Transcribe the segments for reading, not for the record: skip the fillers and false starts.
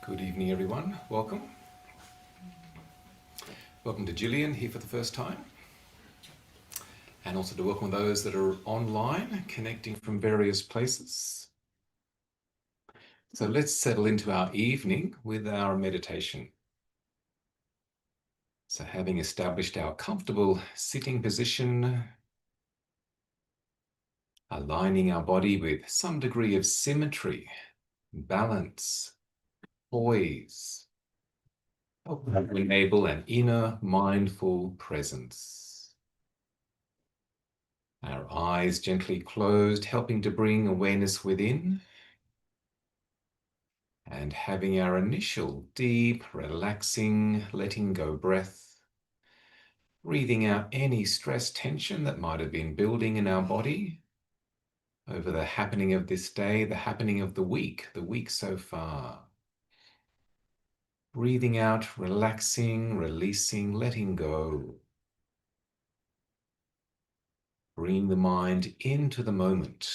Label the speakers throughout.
Speaker 1: Good evening, everyone. Welcome. Welcome to Gillian here for the first time. And also to welcome those that are online, connecting from various places. So let's settle into our evening with our meditation. So having established our comfortable sitting position, aligning our body with some degree of symmetry, balance, poise, to enable an inner mindful presence. Our eyes gently closed, helping to bring awareness within. And having our initial deep, relaxing, letting go breath. Breathing out any stress tension that might have been building in our body over the happening of this day, the happening of the week so far. Breathing out, relaxing, releasing, letting go. Bring the mind into the moment.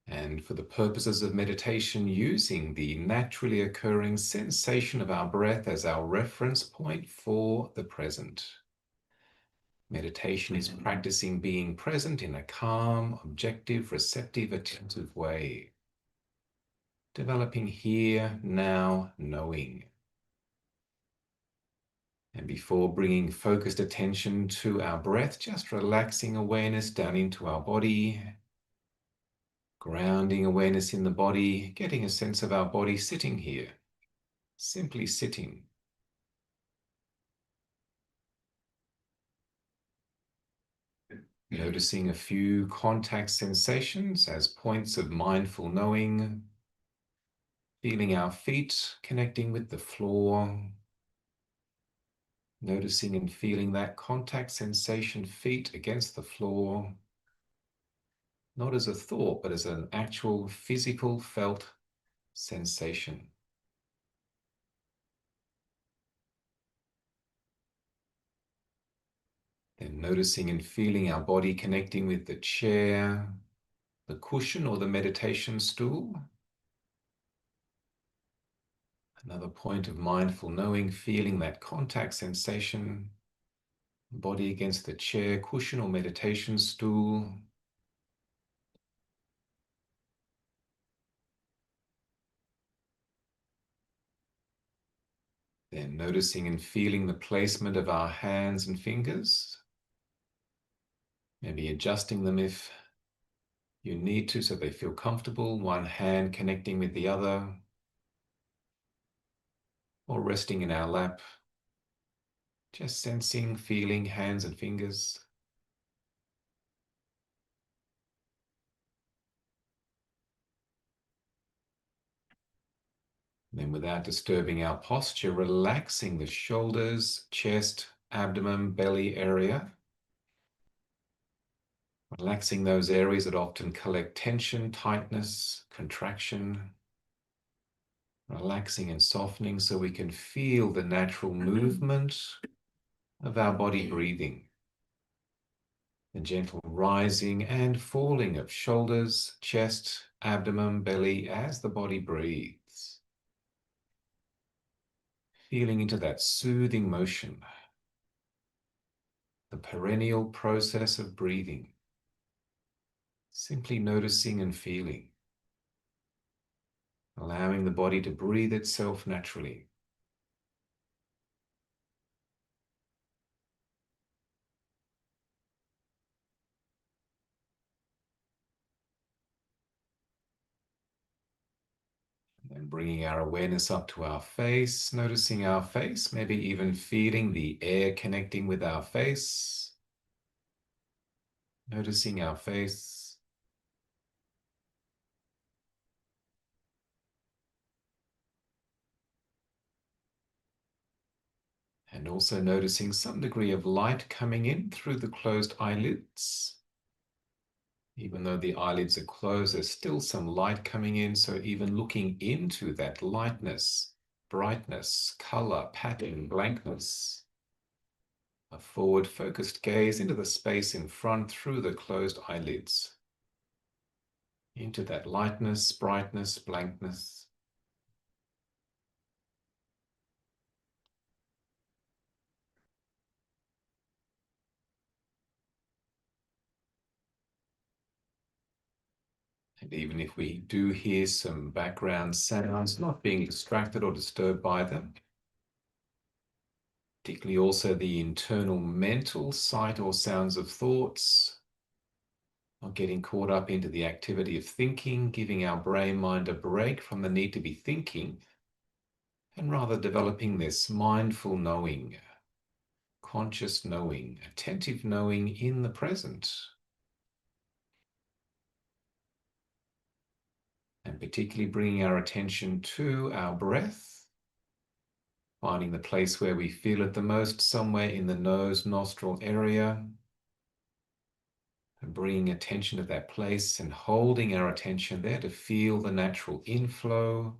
Speaker 1: And for the purposes of meditation, using the naturally occurring sensation of our breath as our reference point for the present. Meditation is practicing being present in a calm, objective, receptive, attentive way. Developing here, now, knowing. And before bringing focused attention to our breath, just relaxing awareness down into our body, grounding awareness in the body, getting a sense of our body sitting here, simply sitting. Noticing a few contact sensations as points of mindful knowing, feeling our feet connecting with the floor, noticing and feeling that contact sensation, feet against the floor, not as a thought, but as an actual physical felt sensation. Then noticing and feeling our body connecting with the chair, the cushion or the meditation stool. Another point of mindful knowing, feeling that contact sensation, body against the chair, cushion or meditation stool. Then noticing and feeling the placement of our hands and fingers. Maybe adjusting them if you need to so they feel comfortable, one hand connecting with the other, or resting in our lap. Just sensing, feeling hands and fingers. Then without disturbing our posture, relaxing the shoulders, chest, abdomen, belly area. Relaxing those areas that often collect tension, tightness, contraction. Relaxing and softening so we can feel the natural movement of our body breathing. The gentle rising and falling of shoulders, chest, abdomen, belly as the body breathes. Feeling into that soothing motion. The perennial process of breathing. Simply noticing and feeling. Allowing the body to breathe itself naturally. And bringing our awareness up to our face, noticing our face, maybe even feeling the air connecting with our face. Noticing our face. And also noticing some degree of light coming in through the closed eyelids. Even though the eyelids are closed, there's still some light coming in. So even looking into that lightness, brightness, color, pattern, blankness. A forward focused gaze into the space in front through the closed eyelids. into that lightness, brightness, blankness. And even if we do hear some background sounds, not being distracted or disturbed by them, particularly also the internal mental sight or sounds of thoughts, not getting caught up into the activity of thinking, giving our brain mind a break from the need to be thinking, and rather developing this mindful knowing, conscious knowing, attentive knowing in the present. And particularly bringing our attention to our breath, finding the place where we feel it the most, somewhere in the nose, nostril area, and bringing attention to that place and holding our attention there to feel the natural inflow,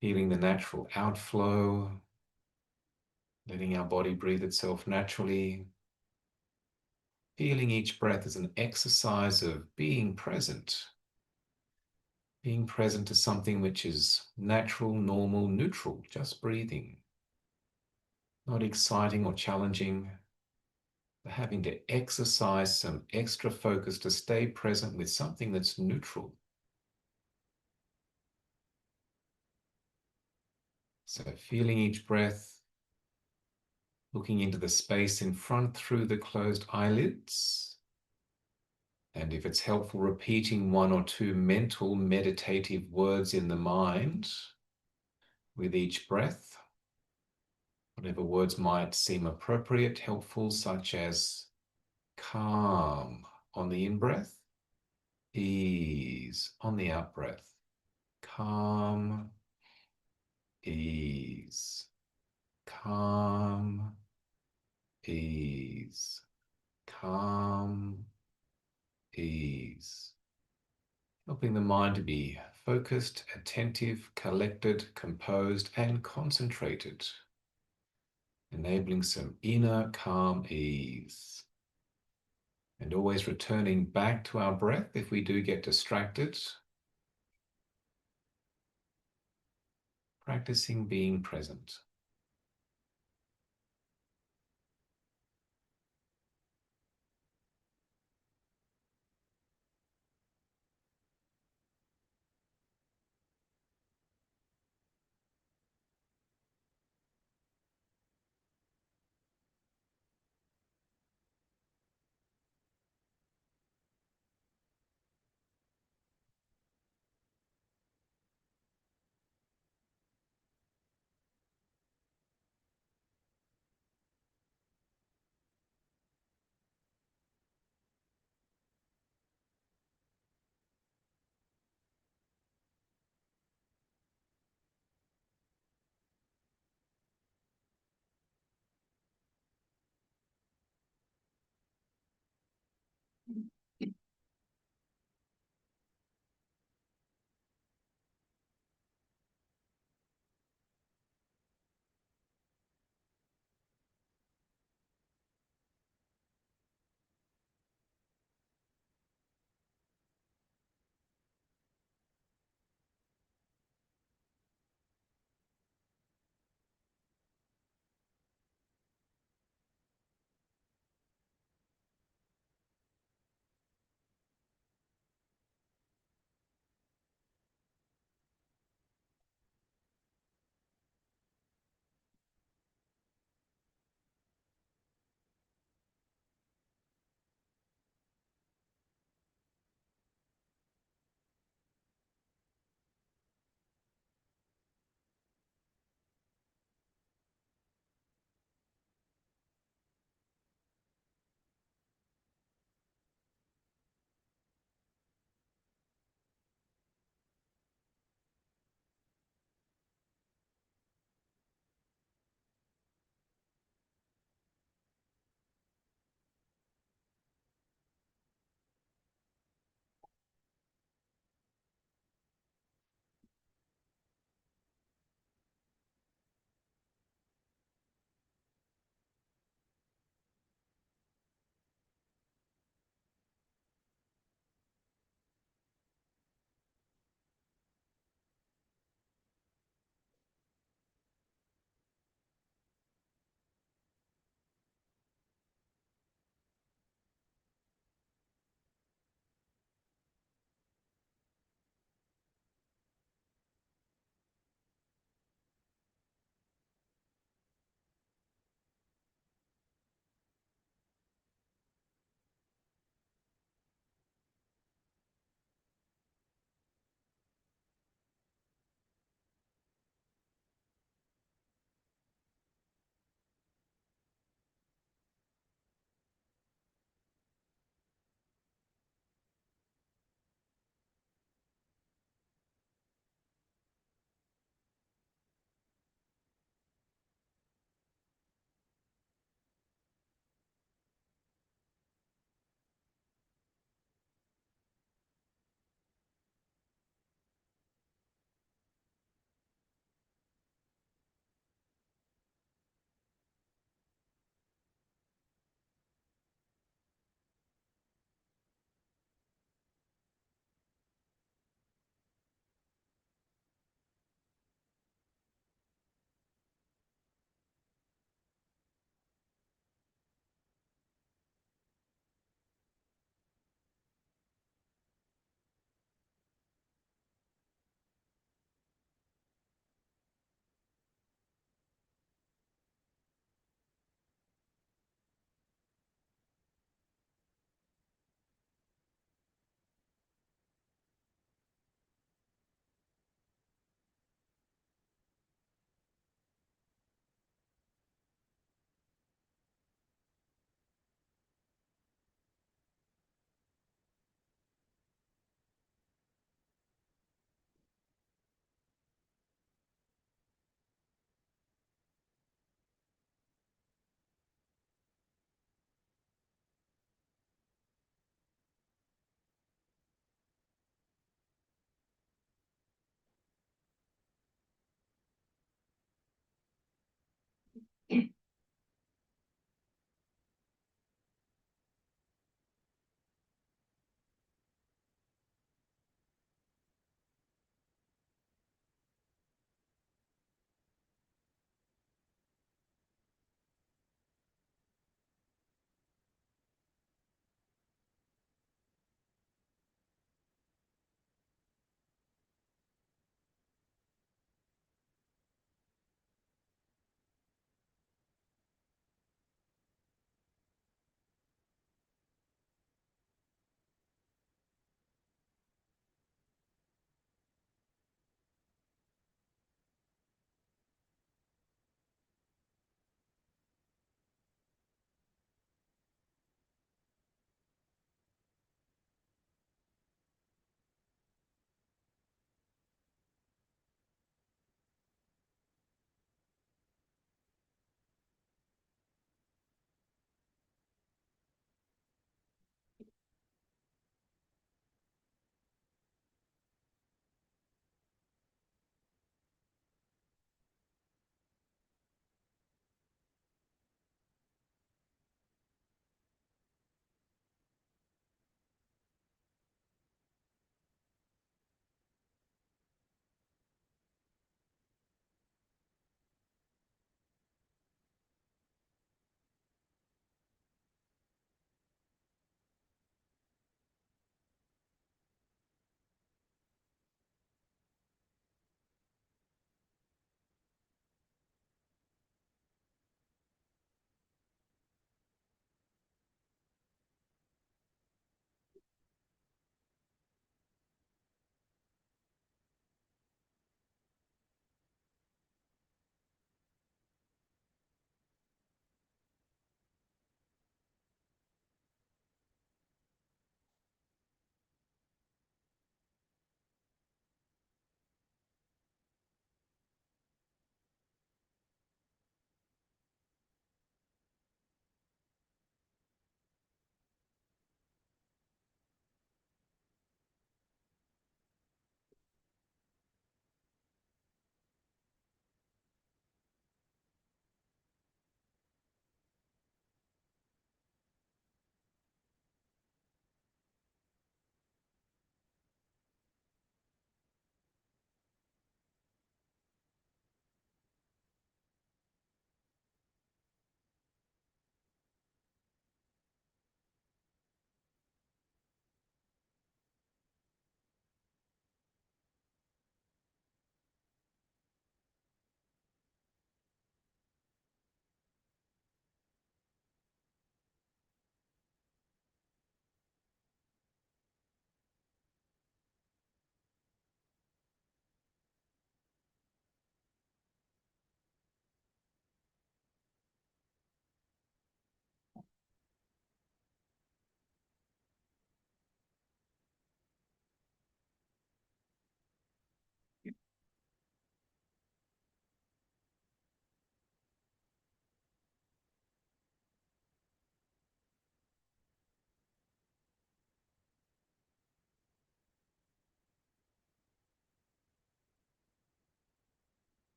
Speaker 1: feeling the natural outflow, letting our body breathe itself naturally, feeling each breath as an exercise of being present to something which is natural, normal, neutral, just breathing, not exciting or challenging, but having to exercise some extra focus to stay present with something that's neutral. So feeling each breath, looking into the space in front through the closed eyelids. And if it's helpful, repeating one or two mental meditative words in the mind with each breath. Whatever words might seem appropriate, helpful, such as calm on the in-breath, ease on the out-breath. Calm, ease, calm, ease, calm, ease. Helping the mind to be focused, attentive, collected, composed, and concentrated. Enabling some inner calm ease. And always returning back to our breath if we do get distracted. Practicing being present.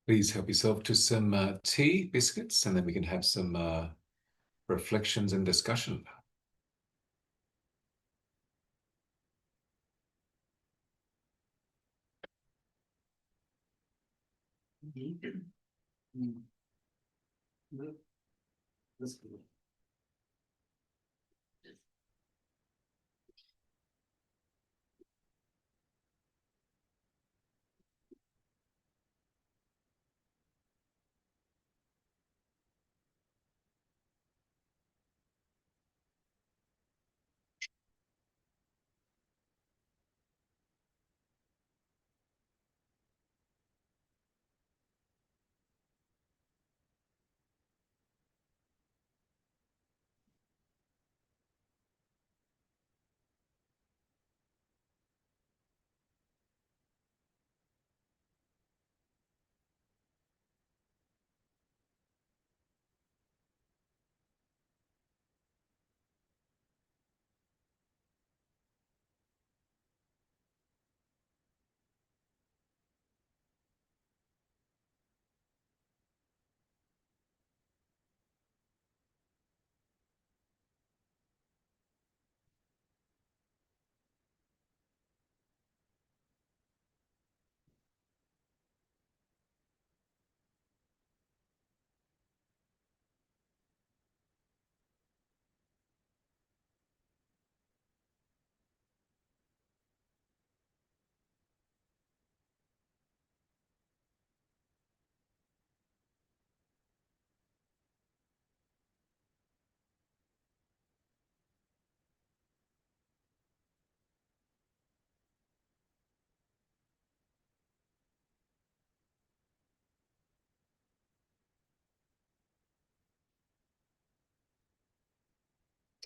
Speaker 1: Please help yourself to some tea, biscuits, and then we can have some reflections and discussion.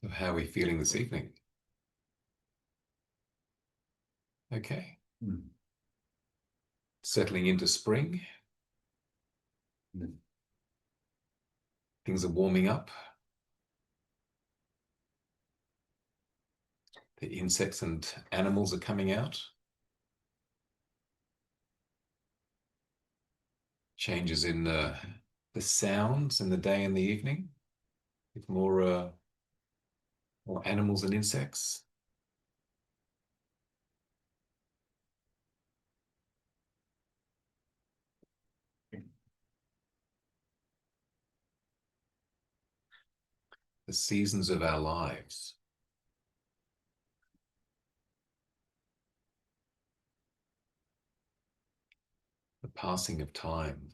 Speaker 1: So how are we feeling this evening? Okay. Settling into spring. Things are warming up. The insects and animals are coming out. Changes in the sounds in the day and the evening, with more animals and insects. The seasons of our lives. The passing of time.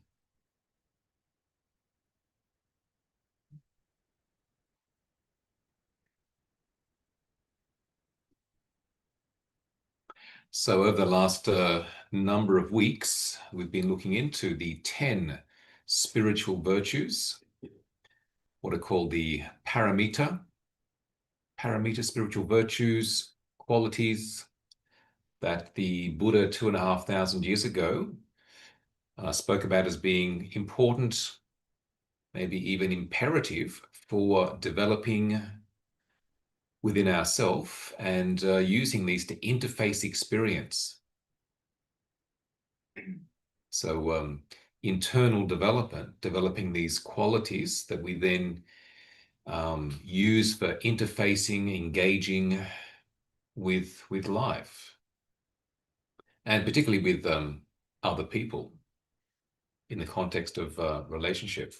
Speaker 1: So over the last number of weeks, we've been looking into the 10 spiritual virtues, what are called the paramita spiritual virtues, qualities that the Buddha 2,500 years ago spoke about as being important, maybe even imperative for developing within ourselves and using these to interface experience. So internal development, developing these qualities that we then use for interfacing, engaging with life, and particularly with other people in the context of relationship.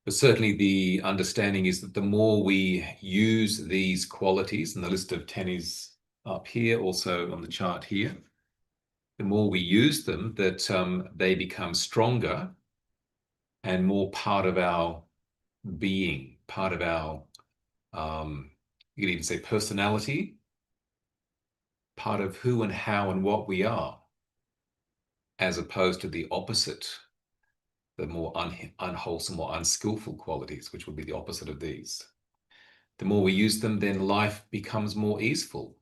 Speaker 1: But certainly the understanding is that the more we use these qualities, and the list of 10 is up here, also on the chart here, the more we use them, that they become stronger and more part of our being, part of our, you could even say personality, part of who and how and what we are, as opposed to the opposite, the more unwholesome or unskillful qualities, which would be the opposite of these. The more we use them, then life becomes more easeful,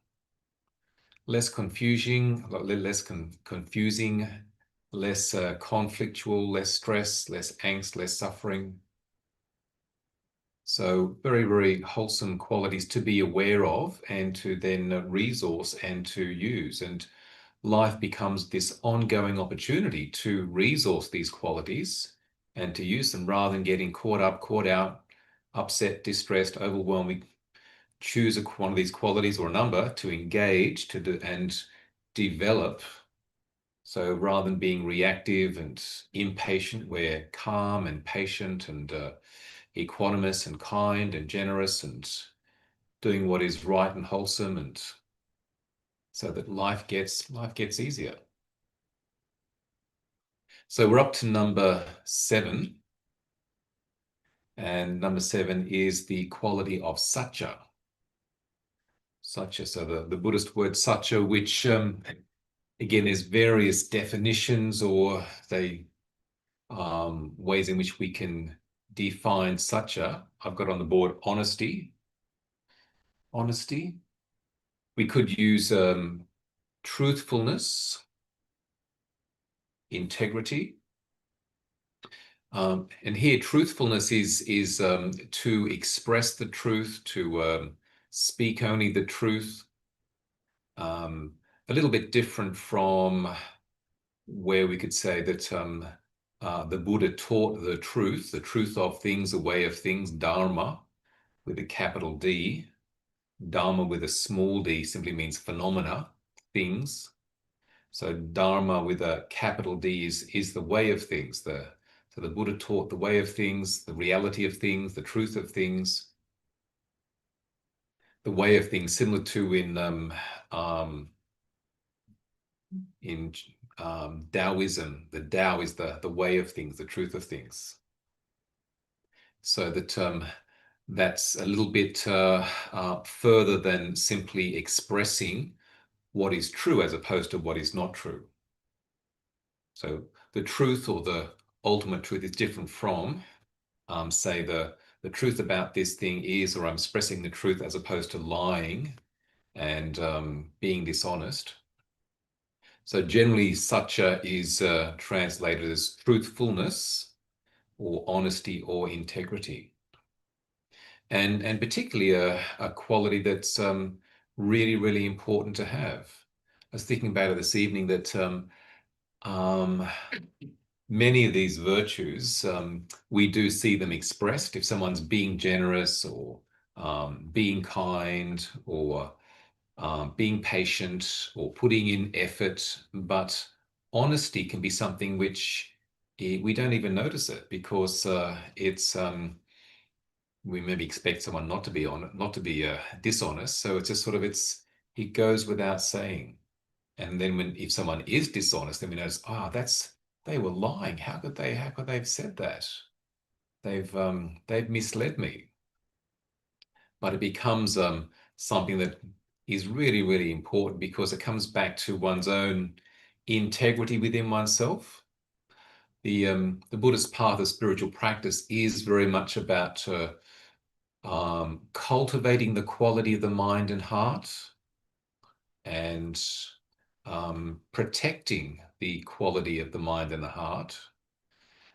Speaker 1: less confusing, confusing, less conflictual, less stress, less angst, less suffering. So very, very wholesome qualities to be aware of and to then resource and to use. And life becomes this ongoing opportunity to resource these qualities and to use them rather than getting caught up, caught out, upset, distressed, overwhelmed. We choose one of these qualities or a number to engage to do and develop. So rather than being reactive and impatient, we're calm and patient and equanimous and kind and generous and doing what is right and wholesome, and so that life gets easier. So we're up to number 7. And number 7 is the quality of Sacca. Sacca, so the Buddhist word Sacca, which again, there's various definitions or ways in which we can define Sacca. I've got on the board honesty. Honesty. We could use truthfulness, integrity. And here, truthfulness is to express the truth, to speak only the truth. A little bit different from where we could say that the Buddha taught the truth of things, the way of things, Dharma with a capital D. Dharma with a small d simply means phenomena, things. So Dharma with a capital D is the way of things. So the Buddha taught the way of things, the reality of things, the truth of things, the way of things, similar to in Taoism. The Tao is the way of things, the truth of things. So that that's a little bit further than simply expressing what is true as opposed to what is not true. So the truth or the ultimate truth is different from, say, the truth about this thing is, or I'm expressing the truth as opposed to lying and being dishonest. So generally, Sacca is translated as truthfulness or honesty or integrity. And particularly a quality that's really, really important to have. I was thinking about it this evening that many of these virtues, we do see them expressed if someone's being generous or being kind or being patient or putting in effort. But honesty can be something which we don't even notice it because it's we maybe expect someone not to be dishonest. So it's just sort of it goes without saying. And then if someone is dishonest, then we notice, they were lying. How could they have said that? They've misled me. But it becomes something that is really, really important because it comes back to one's own integrity within oneself. The Buddhist path of spiritual practice is very much about cultivating the quality of the mind and heart and protecting the quality of the mind and the heart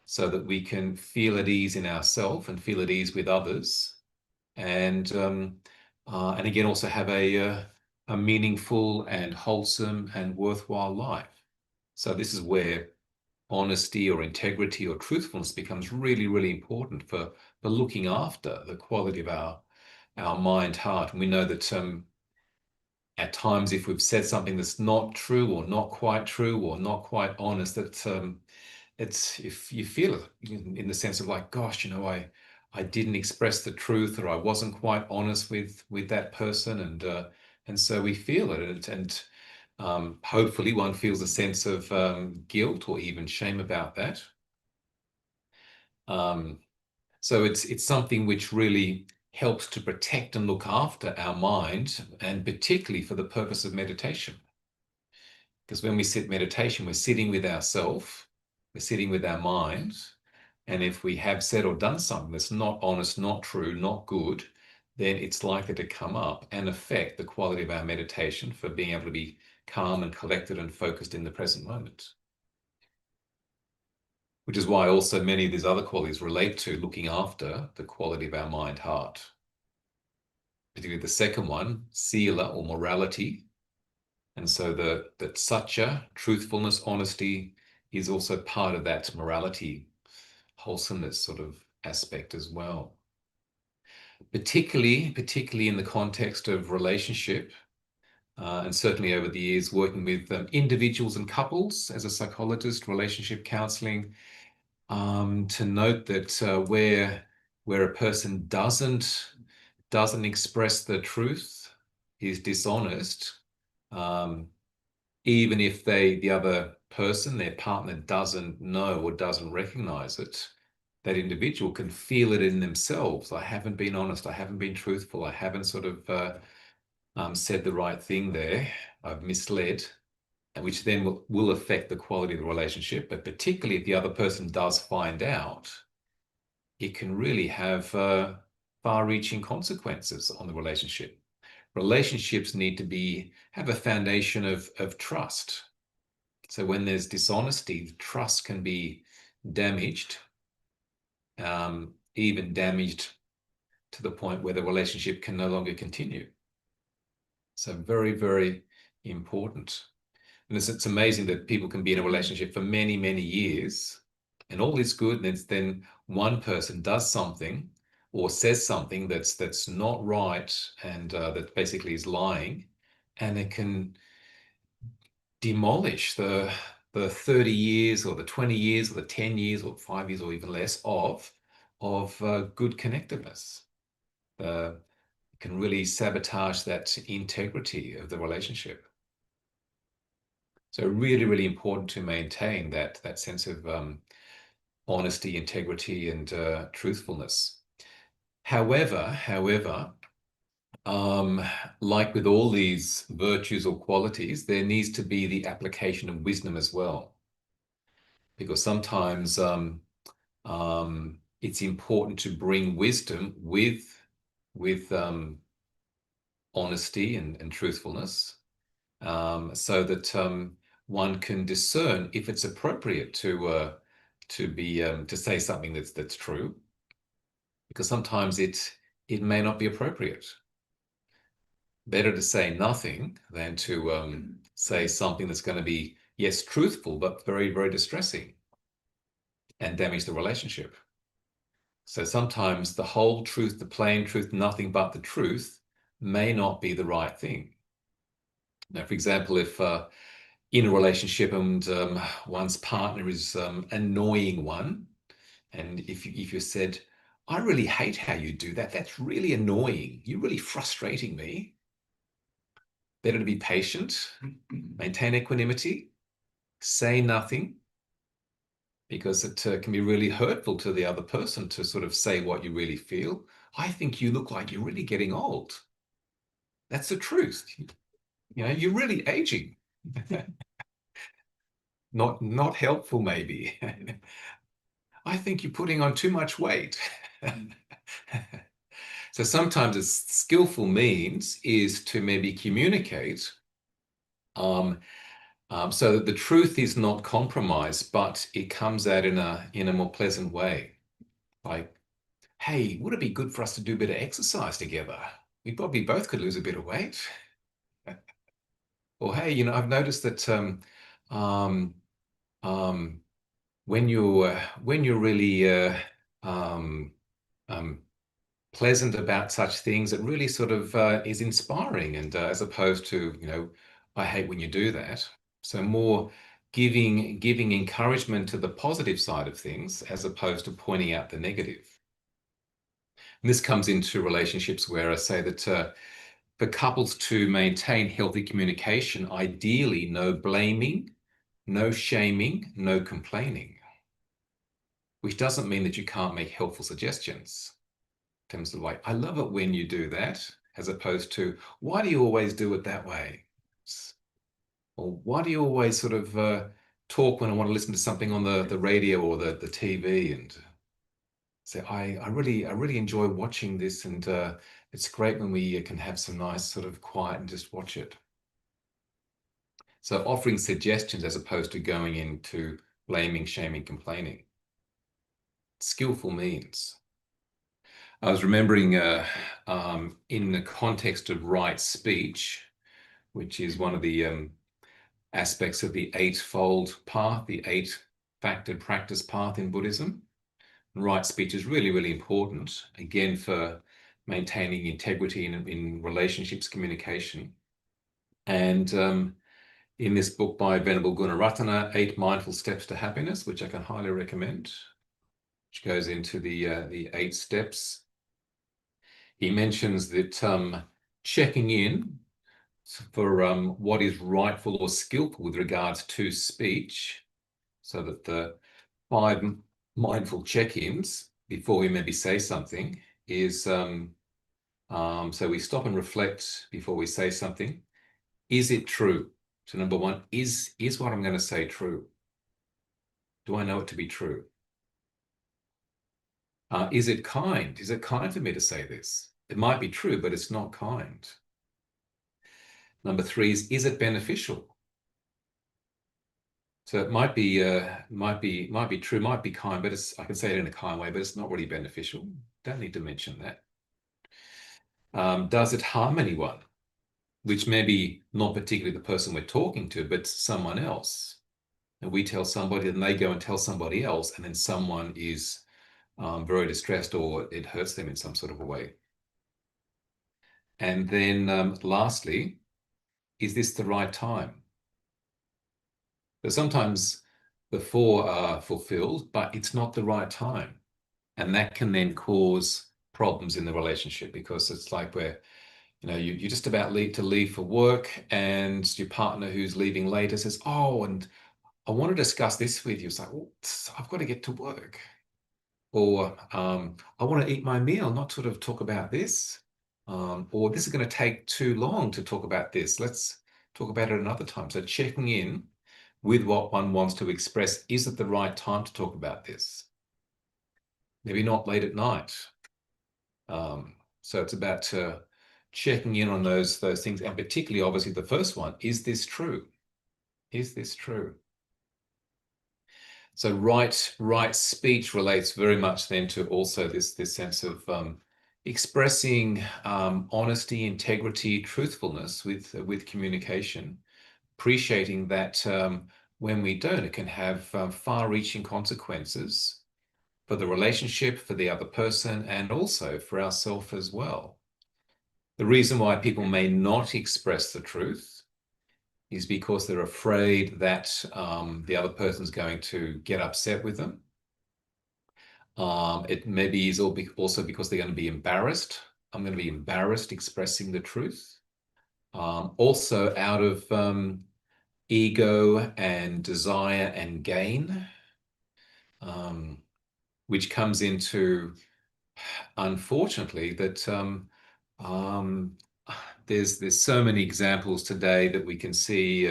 Speaker 1: so that we can feel at ease in ourselves and feel at ease with others, and again also have a meaningful and wholesome and worthwhile life. So this is where honesty or integrity or truthfulness becomes really, really important for looking after the quality of our mind, heart. And we know that at times, if we've said something that's not true or not quite true or not quite honest, that it's, if you feel it in the sense of like, gosh, I didn't express the truth, or I wasn't quite honest with that person, and so we feel it, and hopefully one feels a sense of guilt or even shame about that. So it's something which really helps to protect and look after our mind, and particularly for the purpose of meditation. Because when we sit meditation, we're sitting with ourselves, we're sitting with our mind, and if we have said or done something that's not honest, not true, not good, then it's likely to come up and affect the quality of our meditation for being able to be calm and collected and focused in the present moment. Which is why also many of these other qualities relate to looking after the quality of our mind, heart. Particularly the second one, sila or morality, And so that Sacca, truthfulness, honesty, is also part of that morality, wholesomeness sort of aspect as well. Particularly in the context of relationship, and certainly over the years working with individuals and couples as a psychologist, relationship counseling, to note that where a person doesn't express the truth, is dishonest, um, even if the other person, their partner, doesn't know or doesn't recognize it, that individual can feel it in themselves. I haven't been honest. I haven't been truthful. I haven't sort of said the right thing there. I've misled, and which then will affect the quality of the relationship. But particularly if the other person does find out, it can really have far-reaching consequences on the relationship. Relationships need to have a foundation of trust. So when there's dishonesty, trust can be damaged, even damaged to the point where the relationship can no longer continue. So very, very important. And it's amazing that people can be in a relationship for many, many years and all is good. And then one person does something or says something that's not right, and that basically is lying, and it can demolish the 30 years or the 20 years or the 10 years or 5 years or even less of good connectedness. Can really sabotage that integrity of the relationship. So really, really important to maintain that sense of honesty, integrity, and truthfulness. However, like with all these virtues or qualities, there needs to be the application of wisdom as well, because sometimes it's important to bring wisdom with honesty and truthfulness, so that one can discern if it's appropriate to say something that's true, because sometimes it may not be appropriate. Better to say nothing than to say something that's going to be, yes, truthful, but very, very distressing and damage the relationship. So sometimes the whole truth, the plain truth, nothing but the truth, may not be the right thing. Now, for example, if in a relationship and one's partner is annoying one, and if you said, I really hate how you do that, that's really annoying, you're really frustrating me, better to be patient, maintain equanimity, say nothing, because it can be really hurtful to the other person to sort of say what you really feel. I think you look like you're really getting old. That's the truth. You're really aging. Not helpful, maybe. I think you're putting on too much weight. So sometimes a skillful means is to maybe communicate, so that the truth is not compromised, but it comes out in a more pleasant way. Like, hey, would it be good for us to do a bit of exercise together? We probably both could lose a bit of weight. Or hey, I've noticed that um, um, when you're really um, um, pleasant about such things, it really sort of is inspiring, and as opposed to, I hate when you do that. So more giving encouragement to the positive side of things as opposed to pointing out the negative. And this comes into relationships where I say that for couples to maintain healthy communication, ideally no blaming, no shaming, no complaining, which doesn't mean that you can't make helpful suggestions in terms of like, I love it when you do that, as opposed to, why do you always do it that way? Or why do you always sort of talk when I want to listen to something on the radio or the TV, and say, I really enjoy watching this, and it's great when we can have some nice sort of quiet and just watch it. So offering suggestions as opposed to going into blaming, shaming, complaining. Skillful means. I was remembering in the context of right speech, which is one of the aspects of the eightfold path, the eight-factored practice path in Buddhism. Right speech is really, really important, again, for maintaining integrity in relationships, communication. And in this book by Venerable Gunaratana, 8 Mindful Steps to Happiness, which I can highly recommend, which goes into the 8 steps, he mentions that checking in for what is rightful or skillful with regards to speech, so that the 5 mindful check-ins before we maybe say something is, so we stop and reflect before we say something. Is it true? So number 1, is what I'm going to say true? Do I know it to be true? Is it kind? Is it kind for me to say this? It might be true, but it's not kind. Number 3 is it beneficial? So it might be true, might be kind, but I can say it in a kind way, but it's not really beneficial. Don't need to mention that. Does it harm anyone? Which may be not particularly the person we're talking to, but someone else. And we tell somebody, and they go and tell somebody else, and then someone is very distressed, or it hurts them in some sort of a way. And then lastly, is this the right time? So sometimes the 4 are fulfilled, but it's not the right time. And that can then cause problems in the relationship, because it's like where, you're just about to leave for work, and your partner who's leaving later says, oh, and I want to discuss this with you. It's like, well, I've got to get to work. Or I want to eat my meal, not sort of talk about this. Or this is going to take too long to talk about this. Let's talk about it another time. So checking in with what one wants to express. Is it the right time to talk about this? Maybe not late at night. So it's about checking in on those things, and particularly, obviously, the first one: is this true? Is this true? So right speech relates very much then to also this sense of expressing honesty, integrity, truthfulness with communication, appreciating that when we don't, it can have far-reaching consequences for the relationship, for the other person, and also for ourselves as well. The reason why people may not express the truth is because they're afraid that the other person's going to get upset with them. It maybe is also because they're going to be embarrassed. I'm going to be embarrassed expressing the truth. Also out of ego and desire and gain, which comes into, unfortunately, that there's so many examples today that we can see,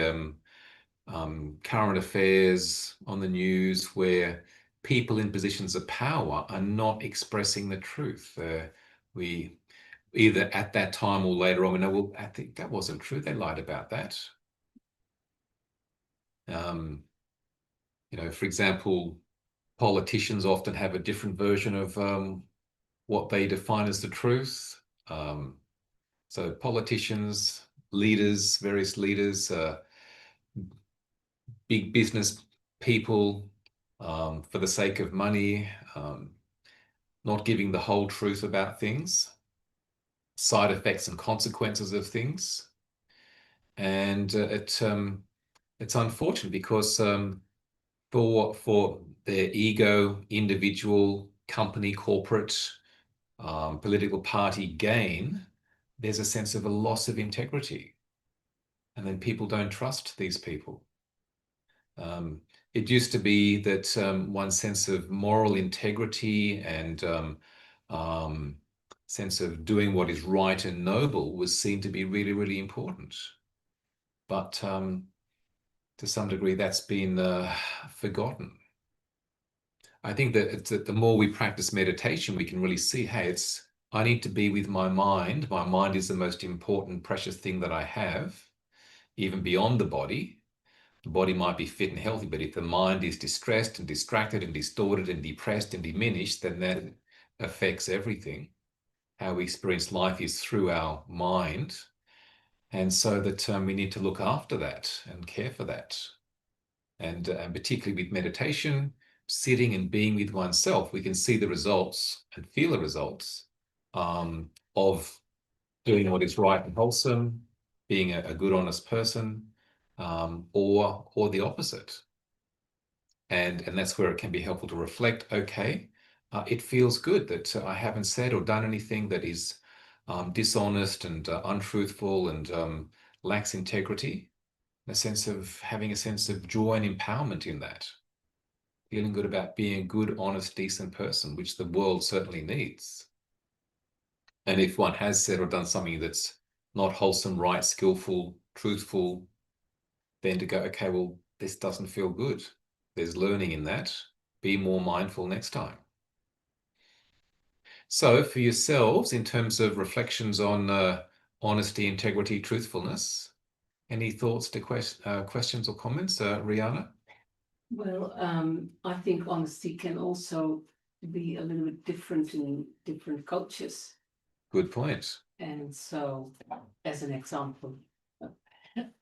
Speaker 1: current affairs on the news where people in positions of power are not expressing the truth. We either at that time or later on, we know, well, I think that wasn't true. They lied about that. For example, politicians often have a different version of what they define as the truth. So politicians, leaders, various leaders, big business people, for the sake of money, not giving the whole truth about things, side effects and consequences of things. And it's unfortunate because for their ego, individual, company, corporate, political party gain, there's a sense of a loss of integrity. And then people don't trust these people. It used to be that one's sense of moral integrity and sense of doing what is right and noble was seen to be really, really important. But to some degree, that's been forgotten. I think that the more we practice meditation, we can really see, hey, I need to be with my mind. My mind is the most important, precious thing that I have, even beyond the body. The body might be fit and healthy, but if the mind is distressed and distracted and distorted and depressed and diminished, then that affects everything. How we experience life is through our mind. And so that we need to look after that and care for that. And particularly with meditation, sitting and being with oneself, we can see the results and feel the results of doing what is right and wholesome, being a good, honest person, or the opposite. And that's where it can be helpful to reflect, okay, it feels good that I haven't said or done anything that is dishonest and untruthful and lacks integrity. Having a sense of joy and empowerment in that, feeling good about being a good, honest, decent person, which the world certainly needs. And if one has said or done something that's not wholesome, right, skillful, truthful, then to go, okay, well, this doesn't feel good. There's learning in that. Be more mindful next time. So for yourselves, in terms of reflections on honesty, integrity, truthfulness, any thoughts to questions or comments, Rihanna?
Speaker 2: Well, I think honesty can also be a little bit different in different cultures.
Speaker 1: Good point.
Speaker 2: And so, as an example,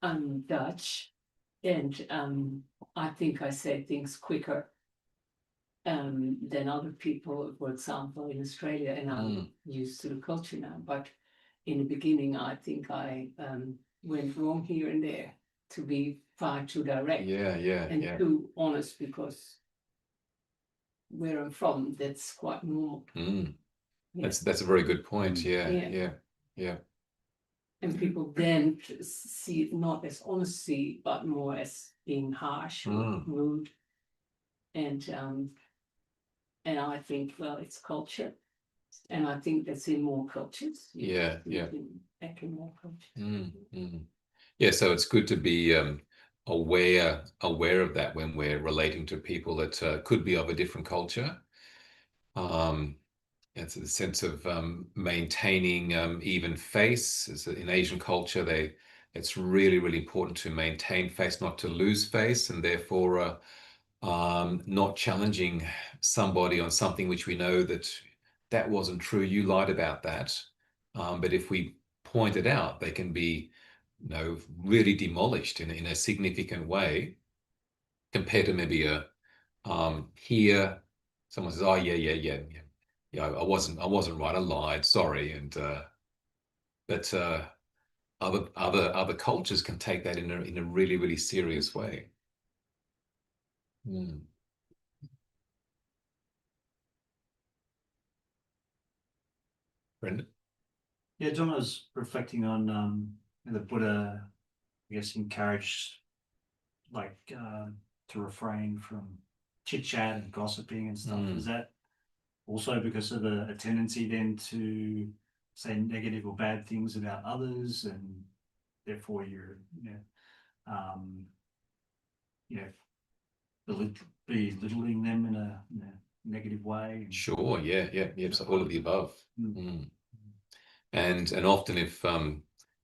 Speaker 2: I'm Dutch, and I think I say things quicker than other people, for example, in Australia, and I'm used to the culture now. But in the beginning, I think I went wrong here and there to be far too direct and too honest, because where I'm from, that's quite normal.
Speaker 1: That's a very good point. Yeah.
Speaker 2: And people then see it not as honesty, but more as being harsh or rude. And I think, well, it's culture, and I think that's in more cultures. Back in more cultures.
Speaker 1: Yeah, so it's good to be aware of that when we're relating to people that could be of a different culture. It's a sense of maintaining even face. In Asian culture, it's really, really important to maintain face, not to lose face, and therefore not challenging somebody on something which we know that wasn't true. You lied about that. But if we point it out, they can be, really demolished in a significant way compared to maybe here someone says, oh yeah, I wasn't right, I lied, sorry. And but other cultures can take that in a really, really serious way. Brendan?
Speaker 3: Yeah, John was reflecting on the Buddha, I guess, encouraged to refrain from chit chat and gossiping and stuff. Is that also because of a tendency then to say negative or bad things about others, and therefore you're belittling them in a negative way?
Speaker 1: Sure, yeah. So all of the above. And often if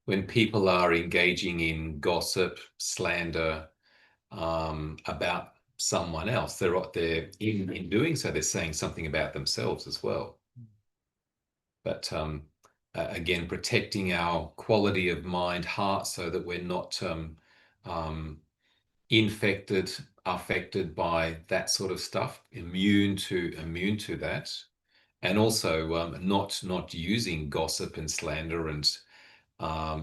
Speaker 1: when people are engaging in gossip, slander about someone else, they're in doing so, they're saying something about themselves as well. But again, protecting our quality of mind, heart, so that we're not affected by that sort of stuff, immune to that. And also not using gossip and slander and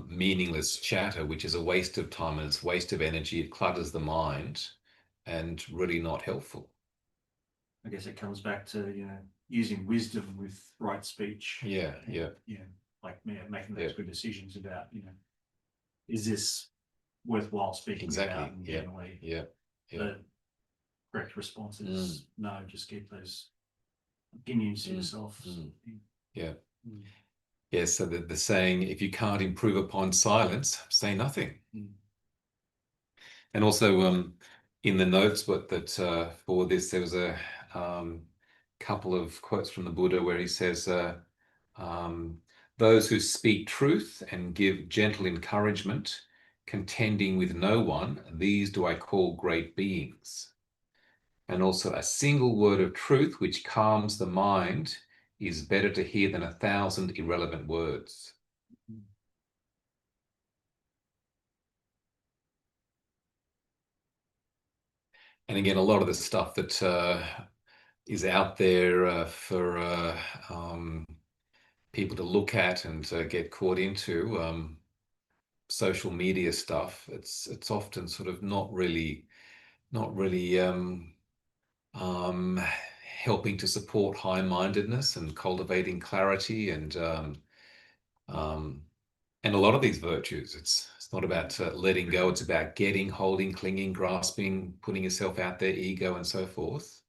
Speaker 1: meaningless chatter, which is a waste of time and it's a waste of energy. It clutters the mind and really not helpful.
Speaker 3: I guess it comes back to using wisdom with right speech. Like making those good decisions about is this worthwhile speaking about? And generally, the correct response is no. Just keep those opinions to yourself.
Speaker 1: So the saying, if you can't improve upon silence, say nothing. And also in the notes, for this, there was a couple of quotes from the Buddha where he says, those who speak truth and give gentle encouragement, contending with no one, these do I call great beings. And also a single word of truth which calms the mind is better to hear than 1,000 irrelevant words. And again, a lot of the stuff that is out there for people to look at and get caught into, social media stuff, it's often sort of not really helping to support high-mindedness and cultivating clarity um, and a lot of these virtues. It's not about letting go. It's about getting, holding, clinging, grasping, putting yourself out there, ego, and so forth.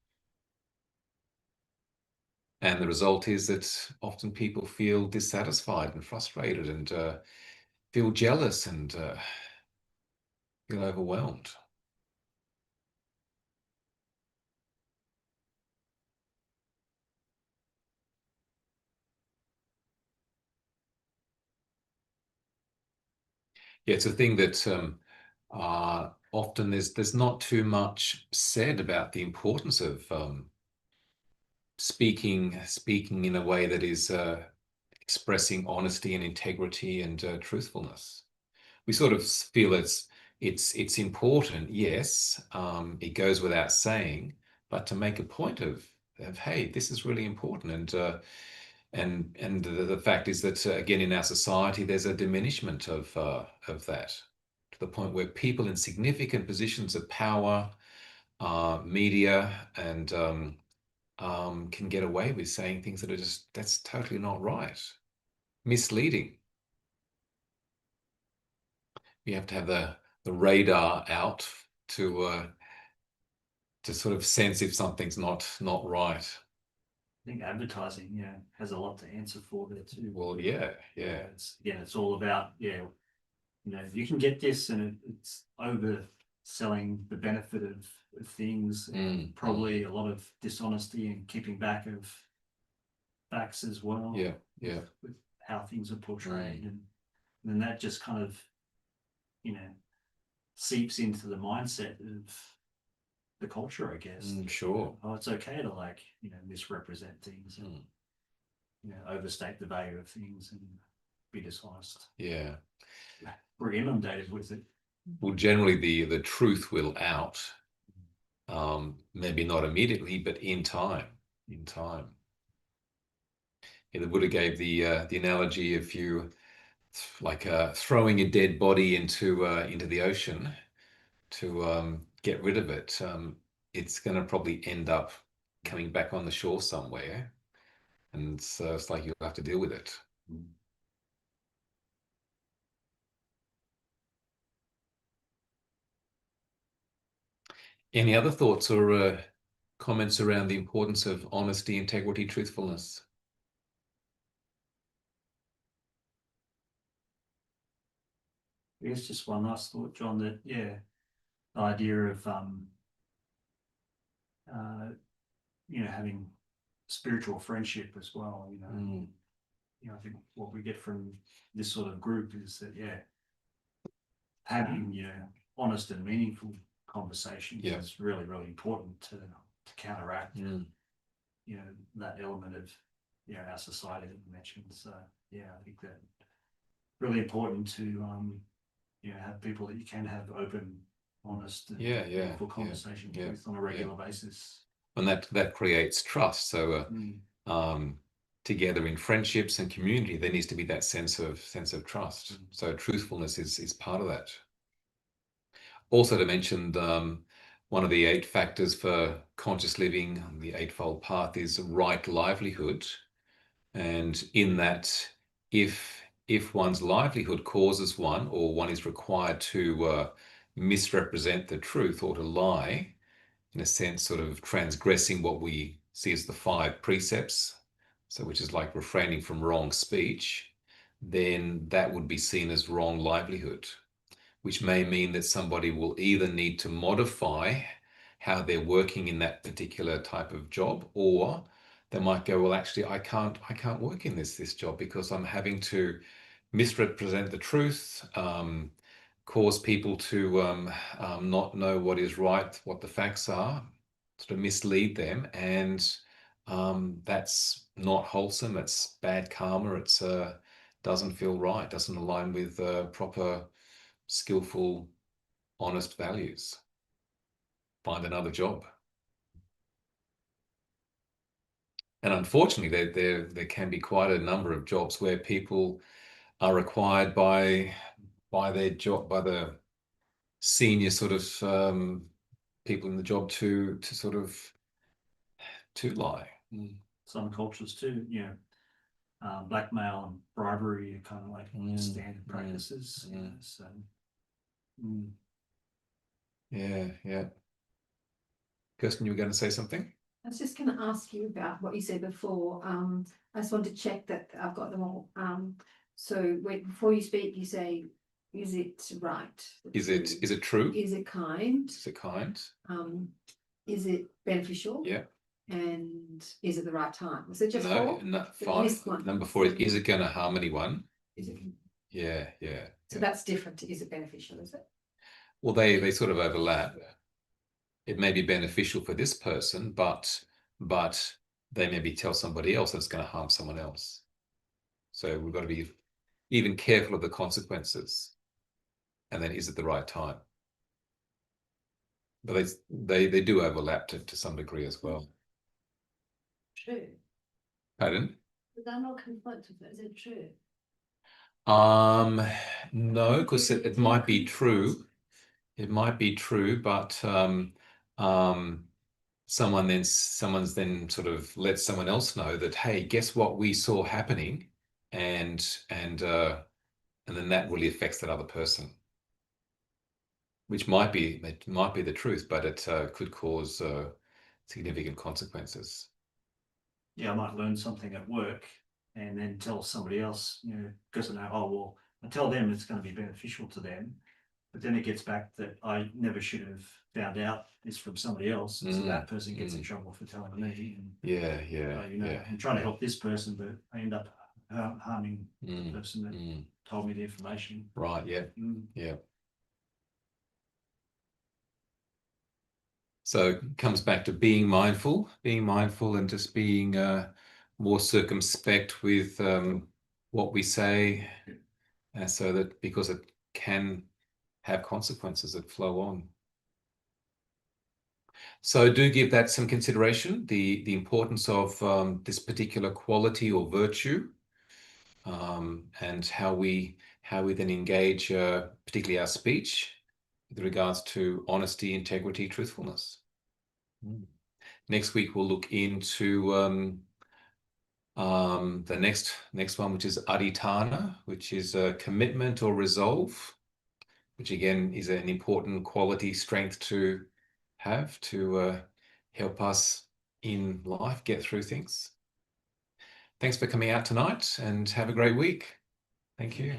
Speaker 1: And the result is that often people feel dissatisfied and frustrated and feel jealous and feel overwhelmed. Yeah, it's a thing that often there's not too much said about the importance of speaking in a way that is expressing honesty and integrity and truthfulness. We sort of feel it's important, yes, it goes without saying, but to make a point of hey, this is really important, and the fact is that again in our society there's a diminishment of that, to the point where people in significant positions of power, media, and can get away with saying things that are just, that's totally not right, misleading. You have to have the radar out to sort of sense if something's not right.
Speaker 3: I think advertising, has a lot to answer for there too.
Speaker 1: Well, yeah.
Speaker 3: It's all about, you can get this, and it's overselling the benefit of things, and probably a lot of dishonesty and keeping back of facts as well.
Speaker 1: With
Speaker 3: how things are portrayed, and then that just kind of, seeps into the mindset of the culture, I guess.
Speaker 1: Sure.
Speaker 3: Oh, it's okay to misrepresent things and overstate the value of things and be dishonest.
Speaker 1: Yeah.
Speaker 3: We're inundated with it.
Speaker 1: Well, generally the truth will out. Maybe not immediately, but in time. Yeah, the Buddha gave the analogy, if you like throwing a dead body into the ocean to get rid of it, it's going to probably end up coming back on the shore somewhere, and so it's like you'll have to deal with it. Any other thoughts or comments around the importance of honesty, integrity, truthfulness?
Speaker 3: I guess just one last thought, John, that the idea of having spiritual friendship as well. I think what we get from this sort of group is that having honest and meaningful conversations is really, really important to counteract that element of our society that you mentioned. So I think that really important to have people that you can have open, honest, and meaningful conversations with on a regular basis.
Speaker 1: And that creates trust. So together in friendships and community, there needs to be that sense of trust. So truthfulness is part of that. Also, to mention, one of the 8 factors for conscious living, the Eightfold Path, is right livelihood. And in that, if one's livelihood causes one, or one is required to misrepresent the truth or to lie, in a sense, sort of transgressing what we see as the 5 precepts, so which is like refraining from wrong speech, then that would be seen as wrong livelihood, which may mean that somebody will either need to modify how they're working in that particular type of job, or they might go, well, actually, I can't work in this job because I'm having to misrepresent the truth, cause people to not know what is right, what the facts are, sort of mislead them, and that's not wholesome. It's bad karma. It's doesn't feel right. Doesn't align with proper, skillful, honest values. find another job. And unfortunately, there can be quite a number of jobs where people are required by their job, by the senior sort of people in the job to sort of to lie.
Speaker 3: Some cultures too, blackmail and bribery are kind of like standard practices. So,
Speaker 1: yeah. Kirsten, you were going to say something?
Speaker 4: I was just going to ask you about what you said before. I just want to check that I've got them all. So before you speak, you say, is it right?
Speaker 1: Is it true?
Speaker 4: Is it kind?
Speaker 1: Is it kind?
Speaker 4: Is it beneficial?
Speaker 1: Yeah.
Speaker 4: And is it the right time? Was it just
Speaker 1: no, fine.
Speaker 4: one.
Speaker 1: Number 4 is it going to harm anyone?
Speaker 4: Is it?
Speaker 1: Yeah.
Speaker 4: So that's different to is it beneficial, is it?
Speaker 1: Well, they sort of overlap. It may be beneficial for this person, but they maybe tell somebody else that's going to harm someone else. So we've got to be even careful of the consequences. And then, is it the right time? But they do overlap to some degree as well.
Speaker 4: True.
Speaker 1: Pardon?
Speaker 4: But they're not conflict with it. Is it true?
Speaker 1: No, because it might be true. It might be true, but someone's then sort of let someone else know that, hey, guess what we saw happening, and then that really affects that other person, which might be the truth, but it could cause significant consequences.
Speaker 3: I might learn something at work and then tell somebody else, because I know, oh well, I tell them it's going to be beneficial to them. But then it gets back that I never should have found out this from somebody else. So that person gets in trouble for telling me. And, I'm trying to help this person, but I end up harming the person that told me the information.
Speaker 1: Right, yeah. So it comes back to being mindful and just being more circumspect with what we say, so that because it can have consequences that flow on. So do give that some consideration, the importance of this particular quality or virtue, and how we then engage, particularly our speech, with regards to honesty, integrity, truthfulness. Next week we'll look into the next one, which is adhitthana, which is a commitment or resolve, which again is an important quality, strength to have to help us in life get through things. Thanks for coming out tonight, and have a great week. Thank you.